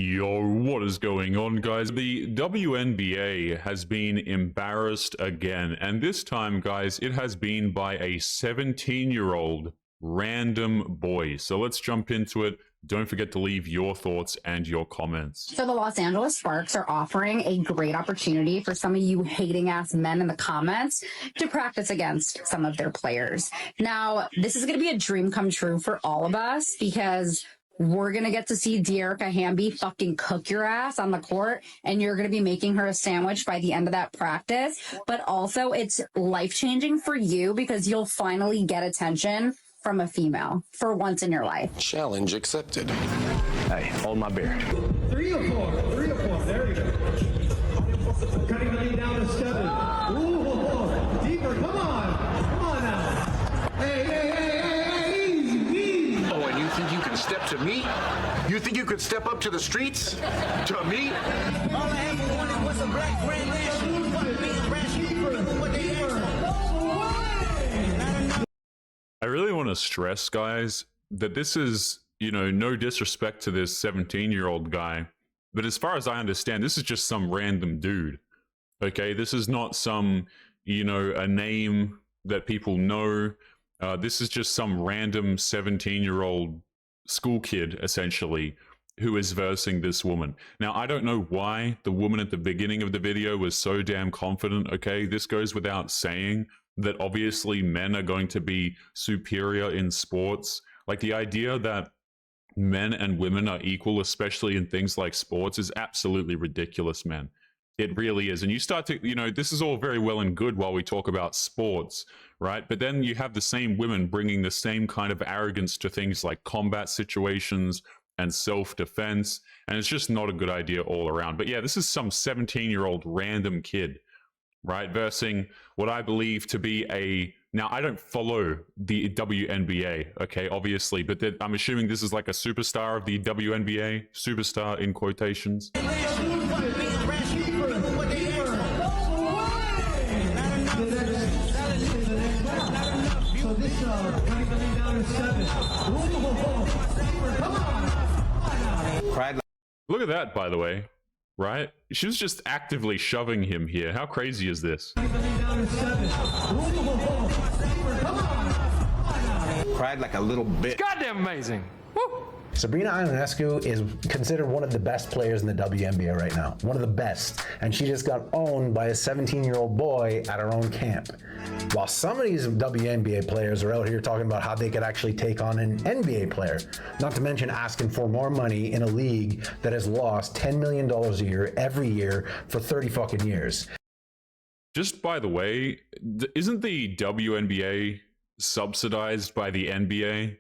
Yo, what is going on, guys? The WNBA has been embarrassed again, and this time, guys, it has been by a 17-year-old random boy. So let's jump into it. Don't forget to leave your thoughts and your comments. So the Los Angeles Sparks are offering a great opportunity for some of you hating-ass men in the comments to practice against some of their players. Now, this is going to be a dream come true for all of us because we're going to get to see Dearica Hamby fucking cook your ass on the court, and you're going to be making her a sandwich by the end of that practice. But also, it's life-changing for you because you'll finally get attention from a female for once in your life. Challenge accepted. Hey, hold my beer. 3 or 4, 3 or 4, there you go. Cutting the lead down to 7. Ooh, deeper, come on now. Hey, easy. Oh, and you think you can step to me? You think you could step up to the streets? To me? All I ever wanted was a black brand I really want to stress, guys, that this is, no disrespect to this 17-year-old guy, but as far as I understand, this is just some random dude, okay? This is not some, a name that people know. This is just some random 17-year-old school kid, essentially, who is versing this woman. Now, I don't know why the woman at the beginning of the video was so damn confident, okay? This goes without saying that obviously men are going to be superior in sports. Like, the idea that men and women are equal, especially in things like sports, is absolutely ridiculous, man. It really is. And you start to, this is all very well and good while we talk about sports, right? But then you have the same women bringing the same kind of arrogance to things like combat situations and self-defense, and it's just not a good idea all around. But yeah, this is some 17-year-old random kid, right, versing what I believe to be now I don't follow the WNBA, okay, obviously, but I'm assuming this is like a superstar of the WNBA, superstar in quotations. Look at that, by the way, right? She was just actively shoving him here. How crazy is this? Cried like a little bitch. Goddamn amazing. Woo. Sabrina Ionescu is considered one of the best players in the WNBA right now. One of the best. And she just got owned by a 17-year-old boy at her own camp. While some of these WNBA players are out here talking about how they could actually take on an NBA player, not to mention asking for more money in a league that has lost $10 million a year every year for 30 fucking years. Just by the way, isn't the WNBA subsidized by the NBA?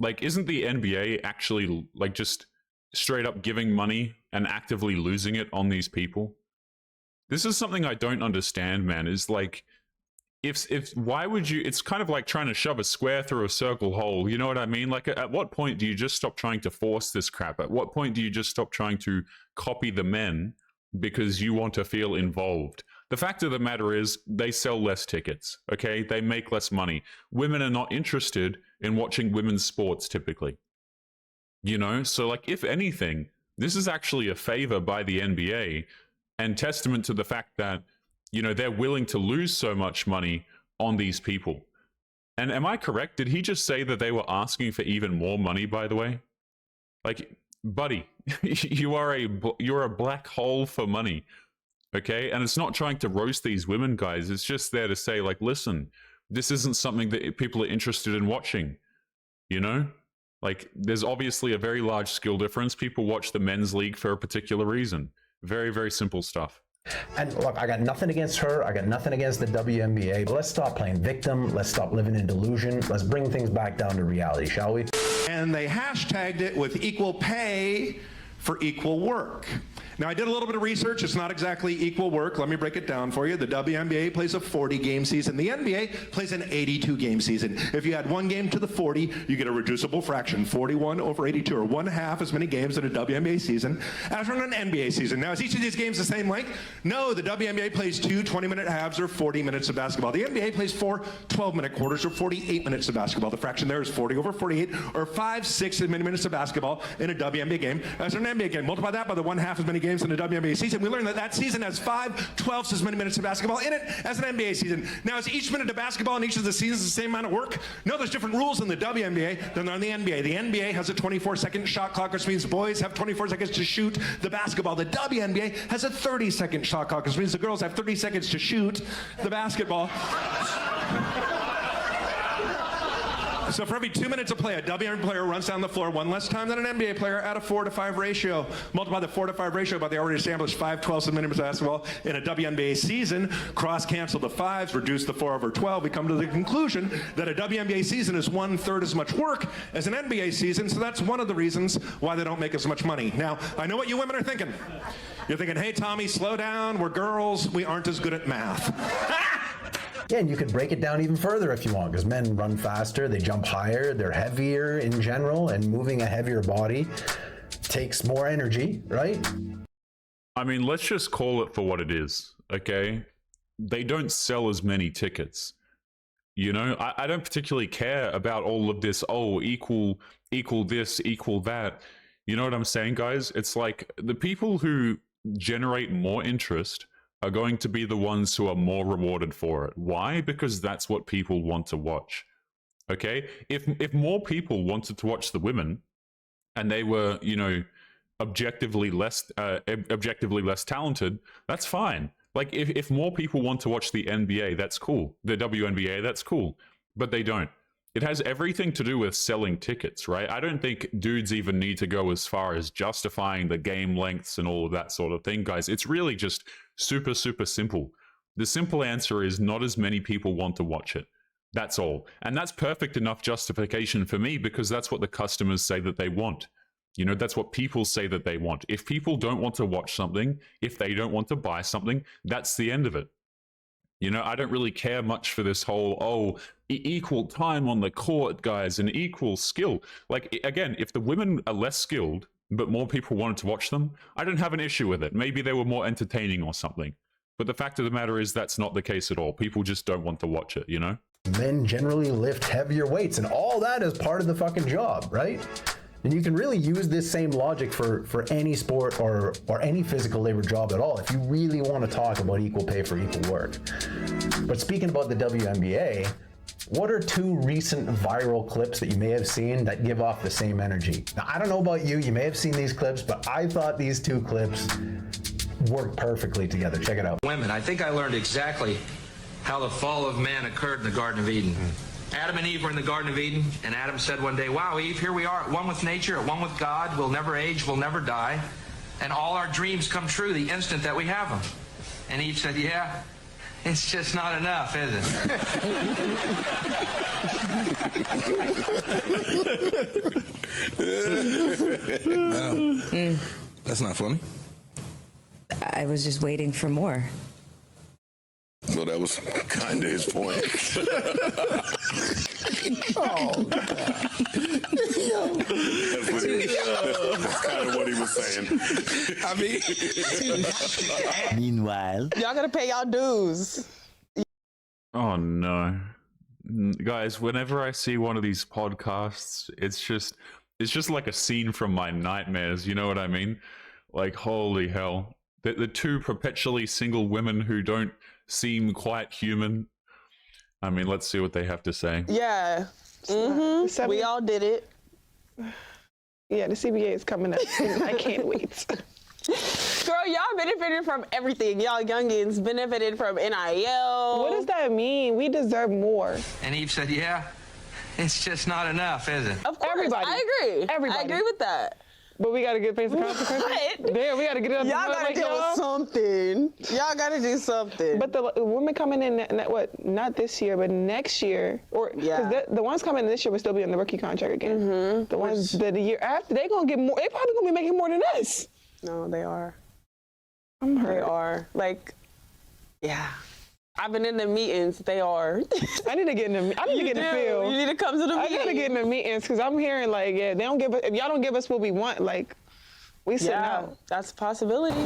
Like, isn't the NBA actually, like, just straight up giving money and actively losing it on these people? This is something I don't understand, man, is like, why would you, it's kind of like trying to shove a square through a circle hole, you know what I mean? Like, at what point do you just stop trying to force this crap? At what point do you just stop trying to copy the men because you want to feel involved? The fact of the matter is, they sell less tickets, okay? They make less money. Women are not interested in watching women's sports, typically. So, like, if anything, this is actually a favor by the NBA and testament to the fact that, they're willing to lose so much money on these people. And am I correct? Did he just say that they were asking for even more money, by the way? Like, buddy, you're a black hole for money. Okay, and it's not trying to roast these women, guys. It's just there to say, like, listen, this isn't something that people are interested in watching, Like, there's obviously a very large skill difference. People watch the men's league for a particular reason. Very, very simple stuff. And look, I got nothing against her. I got nothing against the WNBA. But let's stop playing victim. Let's stop living in delusion. Let's bring things back down to reality, shall we? And they hashtagged it with equal pay for equal work. Now, I did a little bit of research. It's not exactly equal work. Let me break it down for you. The WNBA plays a 40-game season. The NBA plays an 82-game season. If you add one game to the 40, you get a reducible fraction, 41 over 82, or 1/2 as many games in a WNBA season as in an NBA season. Now, is each of these games the same length? No, the WNBA plays 2 20-minute halves or 40 minutes of basketball. The NBA plays 4 12-minute quarters or 48 minutes of basketball. The fraction there is 40 over 48, or 5 6 minutes of basketball in a WNBA game as an NBA game. Multiply that by the 1/2 as many games in the WNBA season. We learned that that season has 5/12 as many minutes of basketball in it as an NBA season. Now, is each minute of basketball in each of the seasons the same amount of work? No, there's different rules in the WNBA than there are in the NBA. The NBA has a 24-second shot clock, which means boys have 24 seconds to shoot the basketball. The WNBA has a 30-second shot clock, which means the girls have 30 seconds to shoot the basketball. So for every 2 minutes of play, a WNBA player runs down the floor one less time than an NBA player at a 4-to-5 ratio. Multiply the 4-to-5 ratio by the already established 5/12 minutes of basketball in a WNBA season, cross-cancel the 5s, reduce the 4 over 12. We come to the conclusion that a WNBA season is 1/3 as much work as an NBA season, so that's one of the reasons why they don't make as much money. Now, I know what you women are thinking. You're thinking, hey, Tommy, slow down. We're girls. We aren't as good at math. Yeah, and you could break it down even further if you want, because men run faster, they jump higher, they're heavier in general, and moving a heavier body takes more energy, right? I mean, let's just call it for what it is, okay? They don't sell as many tickets. You know, I don't particularly care about all of this, equal this, equal that. You know what I'm saying, guys? It's like the people who generate more interest are going to be the ones who are more rewarded for it. Why? Because that's what people want to watch. Okay? If more people wanted to watch the women and they were, you know, objectively less talented, that's fine. Like if more people want to watch the NBA, that's cool. The WNBA, that's cool. But they don't. It has everything to do with selling tickets, right? I don't think dudes even need to go as far as justifying the game lengths and all of that sort of thing, guys. It's really just super, super simple. The simple answer is not as many people want to watch it. That's all. And that's perfect enough justification for me because that's what the customers say that they want. You know, that's what people say that they want. If people don't want to watch something, if they don't want to buy something, that's the end of it. You know, I don't really care much for this whole, equal time on the court, guys, and equal skill. Like, again, if the women are less skilled, but more people wanted to watch them, I don't have an issue with it. Maybe they were more entertaining or something. But the fact of the matter is that's not the case at all. People just don't want to watch it, you know? Men generally lift heavier weights, and all that is part of the fucking job, right? And you can really use this same logic for any sport or any physical labor job at all if you really want to talk about equal pay for equal work. But speaking about the WNBA, what are 2 recent viral clips that you may have seen that give off the same energy? Now, I don't know about you, you may have seen these clips, but I thought these 2 clips work perfectly together. Check it out. Women, I think I learned exactly how the fall of man occurred in the Garden of Eden. Adam and Eve were in the Garden of Eden, and Adam said one day, wow, Eve, here we are at one with nature, at one with God. We'll never age, we'll never die. And all our dreams come true the instant that we have them. And Eve said, yeah, it's just not enough, is it? No, that's not funny. I was just waiting for more. Well, that was kind of his point. Oh, that's kind of what he was saying. I mean, meanwhile, y'all gotta pay y'all dues. Oh no, guys! Whenever I see one of these podcasts, it's just like a scene from my nightmares. You know what I mean? Like, holy hell! The 2 perpetually single women who don't seem quite human. I mean, let's see what they have to say. Yeah. Mm-hmm. We all did it. Yeah, the CBA is coming up. I can't wait. Girl, y'all benefited from everything. Y'all youngins benefited from NIL. What does that mean? We deserve more. And Eve said, yeah, it's just not enough, is it? Of course, everybody. I agree. Everybody. I agree with that. But we gotta get face the consequences. Damn, we gotta get it up. Y'all gotta do something. Y'all gotta do something. But the women coming in, not this year, but next year, or because the ones coming in this year will still be on the rookie contract again. Mm-hmm. The ones that the year after, they gonna get more. They probably gonna be making more than us. No, they are. I'm hurt. They are. Like, yeah. I've been in the meetings. They are. I need to get in the. I need to get in the field. You need to come to the meetings. I gotta get in the meetings because I'm hearing like, yeah, they don't give us. If y'all don't give us what we want, like, we sit out. That's a possibility.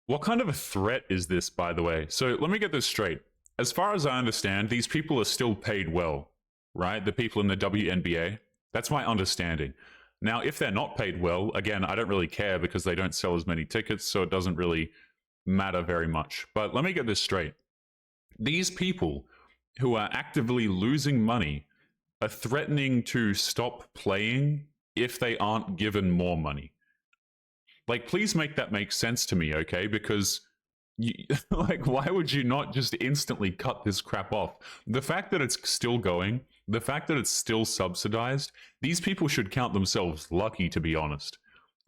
What kind of a threat is this, by the way? So let me get this straight. As far as I understand, these people are still paid well, right? The people in the WNBA. That's my understanding. Now, if they're not paid well, again, I don't really care because they don't sell as many tickets, so it doesn't really matter very much. But let me get this straight. These people who are actively losing money are threatening to stop playing if they aren't given more money. Like, please make that make sense to me, okay? Because, like, why would you not just instantly cut this crap off? The fact that it's still going, the fact that it's still subsidized, these people should count themselves lucky, to be honest.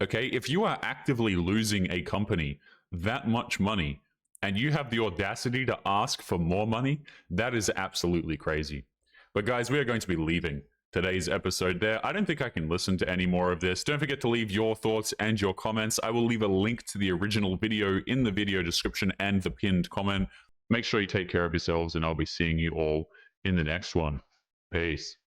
Okay? If you are actively losing a company that much money, and you have the audacity to ask for more money, that is absolutely crazy. But guys, we are going to be leaving today's episode there. I don't think I can listen to any more of this. Don't forget to leave your thoughts and your comments. I will leave a link to the original video in the video description and the pinned comment. Make sure you take care of yourselves, and I'll be seeing you all in the next one. Peace.